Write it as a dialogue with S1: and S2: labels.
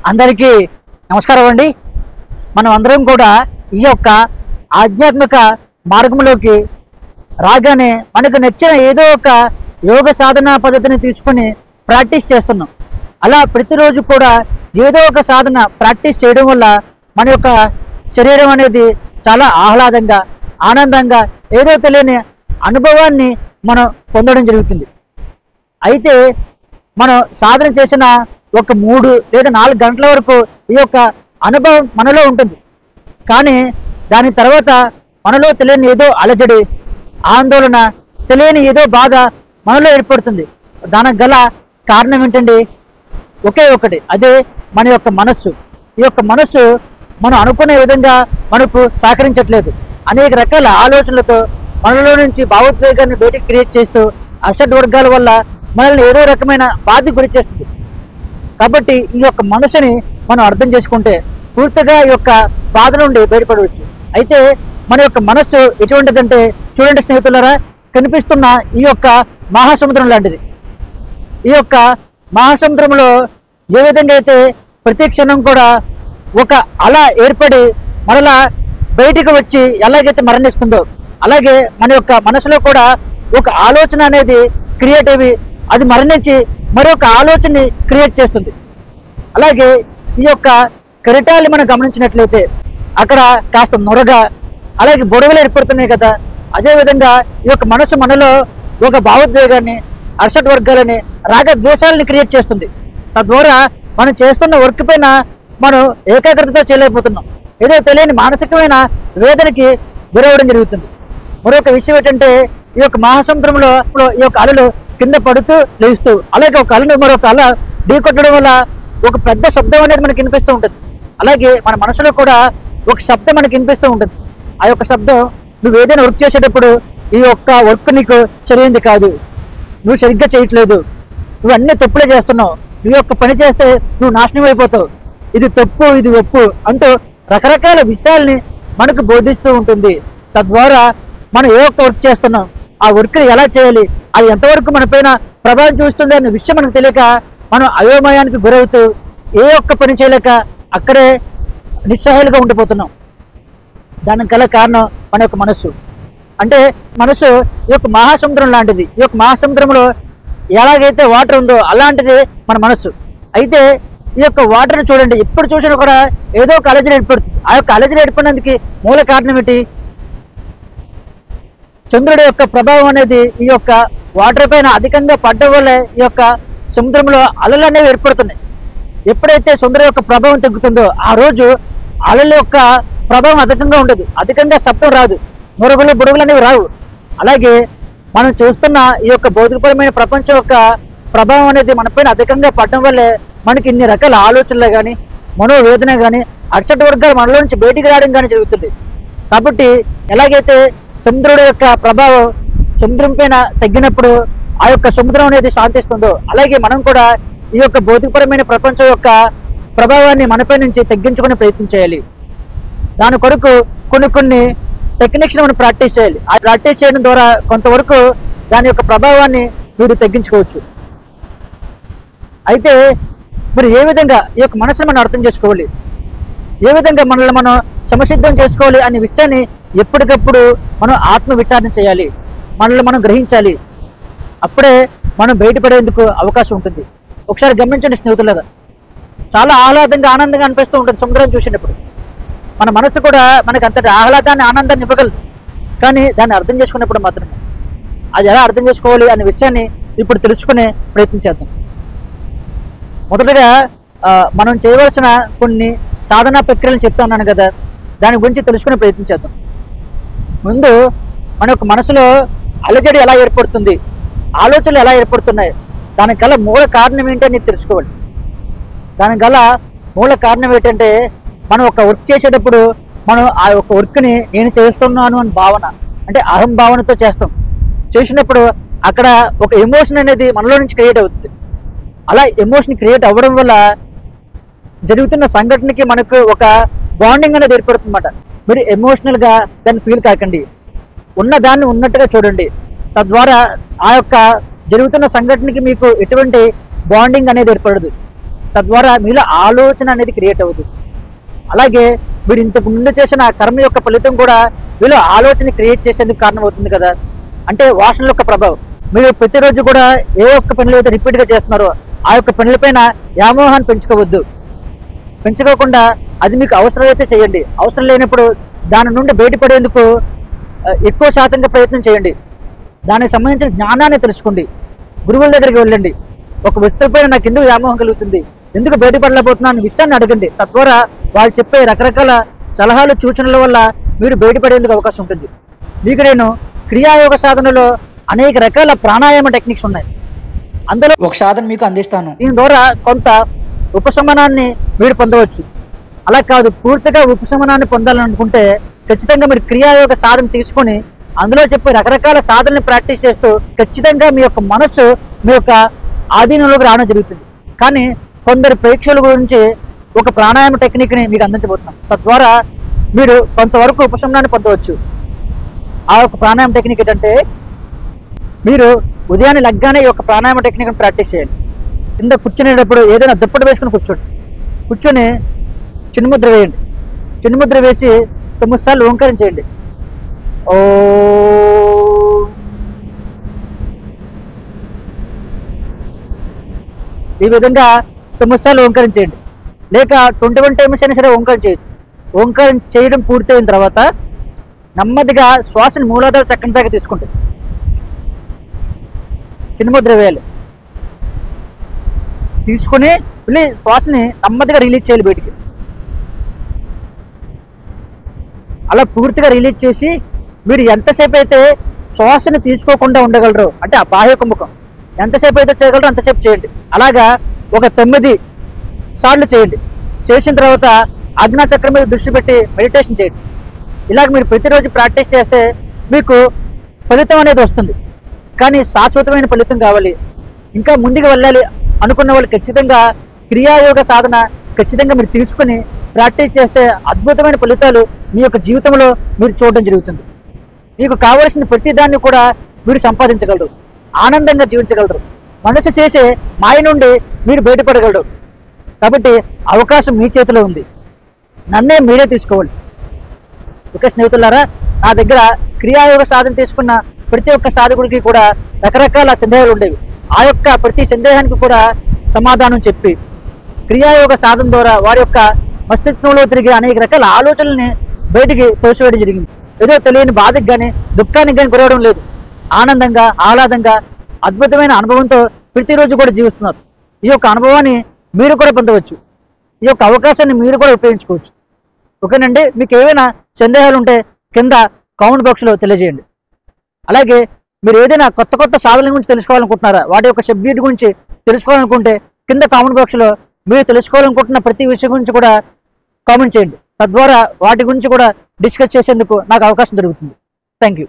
S1: అందరికీ నమస్కారం అండి. మనం అందరం కూడా ఈ యొక్క ఆధ్యాత్మిక మార్గంలోకి రాగానే మనకు నచ్చిన ఏదో ఒక యోగ సాధన పద్ధతిని తీసుకొని ప్రాక్టీస్ చేస్తున్నాం. అలా ప్రతిరోజు కూడా ఏదో ఒక సాధన ప్రాక్టీస్ చేయడం వల్ల మన యొక్క శరీరం అనేది చాలా ఆహ్లాదంగా, ఆనందంగా, ఏదో తెలియని అనుభవాన్ని మనం పొందడం జరుగుతుంది. అయితే మనం సాధన చేసిన ఒక 3 లేదా 4 గంటల వరకు ఈ యొక్క అనుభవం మనలో ఉంటుంది. కానీ దాని తర్వాత మనలో తెలియని ఏదో అలజడి, ఆందోళన, తెలియని ఏదో బాధ మనలో ఏర్పడుతుంది. దానికి గల కారణం ఏంటండి? ఒకే ఒకటి, అదే మన యొక్క మనస్సు. ఈ యొక్క మనస్సు మనం అనుకునే విధంగా మనకు సహకరించట్లేదు. అనేక రకాల ఆలోచనలతో మనలో నుంచి భావోద్వేగాన్ని బయటికి క్రియేట్ చేస్తూ అషడ్ వర్గాల వల్ల మనల్ని ఏదో రకమైన బాధకు గురి చేస్తుంది. కాబట్టి ఈ యొక్క మనసుని మనం అర్థం చేసుకుంటే పూర్తిగా ఈ యొక్క బాధ నుండి బయటపడవచ్చు. అయితే మన యొక్క మనస్సు ఎటువంటిదంటే, చూడండి స్నేహితులారా, కనిపిస్తున్న ఈ యొక్క మహాసముద్రం లాంటిది. ఈ యొక్క మహాసముద్రంలో ఏ విధంగా అయితే ప్రతి క్షణం కూడా ఒక అల ఏర్పడి మరలా బయటికి వచ్చి ఎలాగైతే మరణిస్తుందో, అలాగే మన యొక్క మనసులో కూడా ఒక ఆలోచన అనేది క్రియేట్ అయ్యి అది మరణించి మరొక ఆలోచనని క్రియేట్ చేస్తుంది. అలాగే ఈ యొక్క కెరటాలు మనం గమనించినట్లయితే అక్కడ కాస్త నొరగా, అలాగే బొడవలు ఏర్పడుతున్నాయి కదా. అదేవిధంగా ఈ యొక్క మనసు మనలో ఒక భావోద్వేగాన్ని, అర్షడ్ వర్గాలని, రాగ ద్వేషాలని క్రియేట్ చేస్తుంది. తద్వారా మనం చేస్తున్న వర్క్ పైన మనం ఏకాగ్రతతో చేయలేకపోతున్నాం. ఏదో తెలియని మానసికమైన వేదనకి గురవడం జరుగుతుంది. మరొక విషయం ఏంటంటే, ఈ యొక్క మహాసముద్రంలో ఈ యొక్క అలలు కింద పడుతూ లేస్తూ, అలాగే ఒక అలను మరొక అల ఢీకొట్టడం వల్ల ఒక పెద్ద శబ్దం అనేది మనకి వినిపిస్తూ ఉంటుంది. అలాగే మన మనసులో కూడా ఒక శబ్దం మనకి వినిపిస్తూ ఉంటుంది. ఆ యొక్క శబ్దం, నువ్వు ఏదైనా వర్క్ చేసేటప్పుడు ఈ యొక్క వర్క్ నీకు సరైనది కాదు, నువ్వు సరిగ్గా చేయట్లేదు, నువ్వు అన్ని తప్పులే చేస్తున్నావు, నువ్వు యొక్క పని చేస్తే నువ్వు నాశనం అయిపోతావు, ఇది తప్పు, ఇది ఒప్పు అంటూ రకరకాల విషయాల్ని మనకు బోధిస్తూ ఉంటుంది. తద్వారా మనం ఏ ఒక్క వర్క్ చేస్తున్నాం, ఆ వర్క్ని ఎలా చేయాలి, అది ఎంతవరకు మన పైన ప్రభావం చూస్తుంది అనే విషయం మనకు తెలియక మనం అయోమయానికి గురవుతూ ఏ ఒక్క పని చేయలేక అక్కడే నిస్సహాయాలుగా ఉండిపోతున్నాం. దానికి గల కారణం మన యొక్క మనస్సు. అంటే మనసు ఈ యొక్క మహాసముద్రం లాంటిది. ఈ యొక్క మహాసముద్రంలో ఎలాగైతే వాటర్ ఉందో అలాంటిది మన మనస్సు. అయితే ఈ యొక్క వాటర్ని చూడండి, ఎప్పుడు చూసినా కూడా ఏదో ఒక అలజడి ఏర్పడుతుంది. ఆ యొక్క అలజడి ఏర్పడినందుకు మూల కారణం ఏంటి? చంద్రుడి యొక్క ప్రభావం అనేది ఈ యొక్క వాటర్ పైన అధికంగా పడ్డం వల్ల ఈ యొక్క సముద్రంలో అలలు అనేవి ఏర్పడుతున్నాయి. ఎప్పుడైతే చంద్రుడి యొక్క ప్రభావం తగ్గుతుందో ఆ రోజు అలల యొక్క ప్రభావం అధికంగా ఉండదు, అధికంగా శబ్దం రాదు, మురుగులు బురుగులు అనేవి రావు. అలాగే మనం చూస్తున్న ఈ యొక్క భౌతికపరమైన ప్రపంచం యొక్క ప్రభావం అనేది మనపైన అధికంగా పడడం వల్లే మనకి ఇన్ని రకాల ఆలోచనలు కానీ, మనోవేదన కానీ, అర్చటి వర్గాలు మనలో నుంచి బయటికి రావడం కానీ జరుగుతుంది. కాబట్టి ఎలాగైతే సముద్రుడి యొక్క ప్రభావం సముద్రం పైన తగ్గినప్పుడు ఆ యొక్క సముద్రం అనేది శాంతిస్తుందో, అలాగే మనం కూడా ఈ యొక్క భౌతికపరమైన ప్రపంచం యొక్క ప్రభావాన్ని మనపై నుంచి తగ్గించుకునే ప్రయత్నం చేయాలి. దాని కొరకు కొన్ని టెక్నిక్స్ మనం ప్రాక్టీస్ చేయాలి. ఆ ప్రాక్టీస్ చేయడం ద్వారా కొంతవరకు దాని యొక్క ప్రభావాన్ని మీరు తగ్గించుకోవచ్చు. అయితే మరి ఏ విధంగా ఈ యొక్క మనసును మనం అర్థం చేసుకోవాలి, ఏ విధంగా మనల్ని మనం సమసిద్ధం చేసుకోవాలి అనే విషయాన్ని ఎప్పటికప్పుడు మనం ఆత్మ విచారణ చేయాలి, మనల్ని మనం గ్రహించాలి. అప్పుడే మనం బయటపడేందుకు అవకాశం ఉంటుంది. ఒకసారి గమనించండి స్నేహితులారా, చాలా ఆహ్లాదంగా, ఆనందంగా అనిపిస్తూ ఉంటుంది సముద్రం చూసినప్పుడు. మన మనసు కూడా మనకు అంతటి ఆహ్లాదాన్ని, ఆనందాన్ని ఇవ్వగలదు. కానీ దాన్ని అర్థం చేసుకున్నప్పుడు మాత్రమే. అది ఎలా అర్థం చేసుకోవాలి అనే విషయాన్ని ఇప్పుడు తెలుసుకునే ప్రయత్నం చేద్దాం. మొదటగా మనం చేయవలసిన కొన్ని సాధనా ప్రక్రియలను చెప్తా ఉన్నాను కదా, దాని గురించి తెలుసుకునే ప్రయత్నం చేద్దాం. ముందు మన యొక్క మనసులో అలజడి ఎలా ఏర్పడుతుంది, ఆలోచనలు ఎలా ఏర్పడుతున్నాయి, దానికి గల మూల కారణం ఏంటని తెలుసుకోవాలి. దానికి గల మూల కారణం ఏంటంటే, మనం ఒక వర్క్ చేసేటప్పుడు మనం ఆ యొక్క వర్క్ని నేను చేస్తున్నాను అని భావన, అంటే అహం భావనతో చేస్తాం. చేసినప్పుడు అక్కడ ఒక ఎమోషన్ అనేది మనలో నుంచి క్రియేట్ అవుతుంది. అలా ఎమోషన్ క్రియేట్ అవ్వడం వల్ల జరుగుతున్న సంఘటనకి మనకు ఒక బాండింగ్ అనేది ఏర్పడుతుంది అన్నమాట. మీరు ఎమోషనల్గా దాన్ని ఫీల్ కాకండి, ఉన్నదాన్ని ఉన్నట్టుగా చూడండి. తద్వారా ఆ యొక్క జరుగుతున్న సంఘటనకి మీకు ఎటువంటి బాండింగ్ అనేది ఏర్పడదు. తద్వారా మీలో ఆలోచన అనేది క్రియేట్ అవుతుంది. అలాగే మీరు ఇంతకు ముందు చేసిన కర్మ యొక్క ఫలితం కూడా మీలో ఆలోచన క్రియేట్ చేసేందుకు కారణం అవుతుంది కదా. అంటే వాసనల యొక్క ప్రభావం. మీరు ప్రతిరోజు కూడా ఏ ఒక్క పనులు అయితే రిపీట్గా చేస్తున్నారో ఆ యొక్క పనులపైన వ్యామోహాన్ని పెంచుకోకుండా అది మీకు అవసరమైతే చేయండి. అవసరం లేనప్పుడు దాని నుండి బయటపడేందుకు ఎక్కువ శాతంగా ప్రయత్నం చేయండి. దానికి సంబంధించిన జ్ఞానాన్ని తెలుసుకోండి. గురువుల దగ్గరికి వెళ్ళండి. ఒక వస్తువుపైన నాకు ఎందుకు వ్యామోహం కలుగుతుంది, ఎందుకు బయటపడలేకపోతున్నాను విషయాన్ని అడగండి. తద్వారా వాళ్ళు చెప్పే రకరకాల సలహాలు సూచనల వల్ల మీరు బయటపడేందుకు అవకాశం ఉంటుంది. మీకు నేను క్రియాయోగ సాధనలో అనేక రకాల ప్రాణాయామ టెక్నిక్స్ ఉన్నాయి. అందులో ఒక సాధన మీకు అందిస్తాను. దీని ద్వారా కొంత ఉపశమనాన్ని మీరు పొందవచ్చు. అలా కాదు, పూర్తిగా ఉపశమనాన్ని పొందాలనుకుంటే ఖచ్చితంగా మీరు క్రియాయోగ సాధన తీసుకొని అందులో చెప్పే రకరకాల సాధనని ప్రాక్టీస్ చేస్తూ ఖచ్చితంగా మీ యొక్క మనస్సు మీ యొక్క ఆధీనంలోకి రావడం జరుగుతుంది. కానీ కొందరు ప్రేక్షకుల గురించి ఒక ప్రాణాయామ టెక్నిక్ని మీకు అందించబోతున్నాం. తద్వారా మీరు కొంతవరకు ఉపశమనాన్ని పొందవచ్చు. ఆ యొక్క ప్రాణాయామ టెక్నిక్ ఏంటంటే, మీరు ఉదయాన్నే లగ్గానే ఈ యొక్క ప్రాణాయామ టెక్నిక్ని ప్రాక్టీస్ చేయండి. కింద కూర్చునేటప్పుడు ఏదైనా దుప్పటి వేసుకుని కూర్చొని చిన్ముద్ర వేయండి. చిన్ముద్ర వేసి 9 సార్లు ఓంకారం చేయండి. ఓ ఈ విధంగా 9 సార్లు ఓంకారం చేయండి. లేక 21 టైమ్స్ అయినా సరే ఓంకారం చేయొచ్చు. ఓంకారం చేయడం పూర్తయిన తర్వాత నెమ్మదిగా శ్వాసను మూలాధార చక్రం దాకా తీసుకుంటుంది. చిన్ముద్ర వేయాలి. తీసుకుని మళ్ళీ శ్వాసని నెమ్మదిగా రిలీజ్ చేయాలి బయటికి. అలా పూర్తిగా రిలీజ్ చేసి మీరు ఎంతసేపు అయితే శ్వాసని తీసుకోకుండా ఉండగలరు, అంటే ఆ బాహ్య కుంభకం ఎంతసేపు అయితే చేయగలరో అంతసేపు చేయండి. అలాగా ఒక 9 సార్లు చేయండి. చేసిన తర్వాత ఆజ్ఞా చక్రం మీద దృష్టి పెట్టి మెడిటేషన్ చేయండి. ఇలాగ మీరు ప్రతిరోజు ప్రాక్టీస్ చేస్తే మీకు ఫలితం అనేది వస్తుంది. కానీ శాశ్వతమైన ఫలితం కావాలి, ఇంకా ముందుకు వెళ్ళాలి అనుకున్న వాళ్ళు ఖచ్చితంగా క్రియాయోగ సాధన ఖచ్చితంగా మీరు తీసుకుని ప్రాక్టీస్ చేస్తే అద్భుతమైన ఫలితాలు మీ యొక్క జీవితంలో మీరు చూడడం జరుగుతుంది. మీకు కావలసిన ప్రతిదాన్ని కూడా మీరు సంపాదించగలరు, ఆనందంగా జీవించగలరు, మనసు చేసే మాయ నుండి మీరు బయటపడగలరు. కాబట్టి అవకాశం మీ చేతిలో ఉంది. నన్నే మీరే తీసుకోవాలి. ఓకే స్నేహితులారా, నా దగ్గర క్రియాయోగ సాధన తీసుకున్న ప్రతి ఒక్క సాధకుడికి కూడా రకరకాల సందేహాలు ఉండేవి. ఆ యొక్క ప్రతి సందేహానికి కూడా సమాధానం చెప్పి క్రియాయోగ సాధన ద్వారా వారి యొక్క మస్తిష్కంలో తిరిగి అనేక రకాల ఆలోచనల్ని బయటికి తోసివేయడం జరిగింది. ఏదో తెలియని బాధకు కానీ దుఃఖానికి కానీ గురవడం లేదు. ఆనందంగా ఆహ్లాదంగా అద్భుతమైన అనుభవంతో ప్రతిరోజు కూడా జీవిస్తున్నారు. ఈ యొక్క అనుభవాన్ని మీరు కూడా పొందవచ్చు. ఈ యొక్క అవకాశాన్ని మీరు కూడా ఉపయోగించుకోవచ్చు. ఓకేనండి, మీకు ఏవైనా సందేహాలు ఉంటే కింద కామెంట్ బాక్స్లో తెలియజేయండి. అలాగే మీరు ఏదైనా కొత్త సాధనల గురించి తెలుసుకోవాలనుకుంటున్నారా, వాటి యొక్క సబ్జెక్ట్ గురించి తెలుసుకోవాలనుకుంటే కింద కామెంట్ బాక్స్లో మీరు తెలుసుకోవాలనుకుంటున్న ప్రతి విషయం గురించి కూడా కామెంట్ చేయండి. తద్వారా వాటి గురించి కూడా డిస్కస్ చేసేందుకు నాకు అవకాశం దొరుకుతుంది. Thank you.